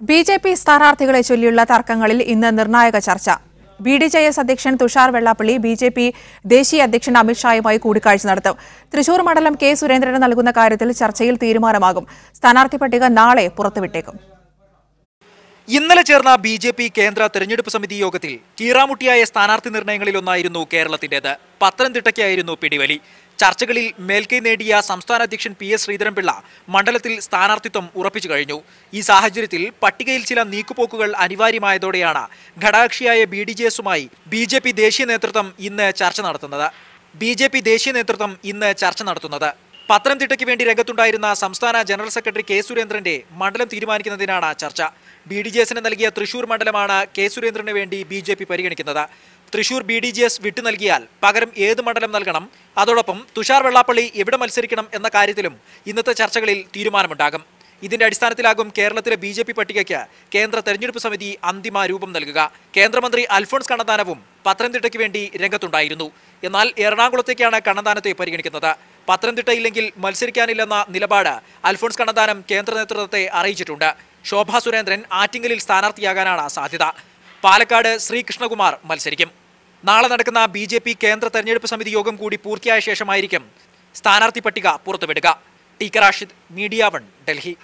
BJP സ്ഥാനാർത്ഥികളെ ചൊല്ലിയുള്ള തർക്കങ്ങളിൽ ഇന്ന് നിർണായക ചർച്ച. ബിഡിജെഎസ് അധ്യക്ഷൻ തുഷാർ വെള്ളാപ്പള്ളി ബിജെപി ദേശീയ അധ്യക്ഷൻ അമിത്ഷായുമായി കൂടിക്കാഴ്ച നടത്തും. തൃശൂർ മണ്ഡലം കെ സുരേന്ദ്രന് നൽകുന്ന കാര്യത്തിൽ ചർച്ചയിൽ തീരുമാനമാകും. സ്ഥാനാർത്ഥി പട്ടിക നാളെ പുറത്തുവിട്ടേക്കും. ഇന്നലെ ചേർന്ന ബിജെപി കേന്ദ്ര തെരഞ്ഞെടുപ്പ് സമിതി യോഗത്തിൽ കീറാമുട്ടിയായ സ്ഥാനാർത്ഥി നിർണയങ്ങളിലൊന്നായിരുന്നു കേരളത്തിന്റേത്. പത്തനംതിട്ടയ്ക്കായിരുന്നു പിടിവലി. ചർച്ചകളിൽ മേൽക്കൈ നേടിയ സംസ്ഥാന അധ്യക്ഷൻ PS ശ്രീധരൻപിള്ള മണ്ഡലത്തിൽ സ്ഥാനാർത്ഥിത്വം ഉറപ്പിച്ചു കഴിഞ്ഞു. ഈ സാഹചര്യത്തിൽ പട്ടികയിൽ ചില നീക്കുപോക്കുകൾ അനിവാര്യമായതോടെയാണ് ഘടകകക്ഷിയായ ബിഡിജെഎസുമായി ബിജെപി ദേശീയ നേതൃത്വം ഇന്ന് ചർച്ച നടത്തുന്നത്. പത്തനംതിട്ടയ്ക്ക് വേണ്ടി രംഗത്തുണ്ടായിരുന്ന സംസ്ഥാന ജനറൽ സെക്രട്ടറി കെ സുരേന്ദ്രന്റെ മണ്ഡലം തീരുമാനിക്കുന്നതിനാണ് ചർച്ച. ബിഡിജെഎസിന് നൽകിയ തൃശൂർ മണ്ഡലമാണ് കെ സുരേന്ദ്രന് വേണ്ടി ബിജെപി പരിഗണിക്കുന്നത്. തൃശൂർ ബിഡിജെഎസ് വിട്ടു നൽകിയാൽ പകരം ഏത് മണ്ഡലം നൽകണം, അതോടൊപ്പം തുഷാർ വെള്ളാപ്പള്ളി എവിടെ മത്സരിക്കണം എന്ന കാര്യത്തിലും ഇന്നത്തെ ചർച്ചകളിൽ തീരുമാനമുണ്ടാകും. ഇതിന്റെ അടിസ്ഥാനത്തിലാകും കേരളത്തിലെ ബിജെപി പട്ടികയ്ക്ക് കേന്ദ്ര തെരഞ്ഞെടുപ്പ് സമിതി അന്തിമ രൂപം നൽകുക. കേന്ദ്രമന്ത്രി അൽഫോൺസ് കണ്ണന്താനവും പത്തനംതിട്ടയ്ക്ക് വേണ്ടി രംഗത്തുണ്ടായിരുന്നു. എന്നാൽ എറണാകുളത്തേക്കാണ് കണ്ണന്താനത്തെ പരിഗണിക്കുന്നത്. പത്തനംതിട്ടയില്ലെങ്കിൽ മത്സരിക്കാനില്ലെന്ന നിലപാട് അൽഫോൺസ് കണ്ണന്താനം കേന്ദ്ര നേതൃത്വത്തെ അറിയിച്ചിട്ടുണ്ട്. ശോഭാ സുരേന്ദ്രൻ ആറ്റിങ്ങലിൽ സ്ഥാനാർത്ഥിയാകാനാണ് സാധ്യത. പാലക്കാട് ശ്രീകൃഷ്ണകുമാർ മത്സരിക്കും. നാളെ നടക്കുന്ന ബിജെപി കേന്ദ്ര തെരഞ്ഞെടുപ്പ് സമിതി യോഗം കൂടി പൂർത്തിയായ ശേഷമായിരിക്കും സ്ഥാനാർത്ഥി പട്ടിക പുറത്തുവിടുക. T K Rashid, media 1, Delhi.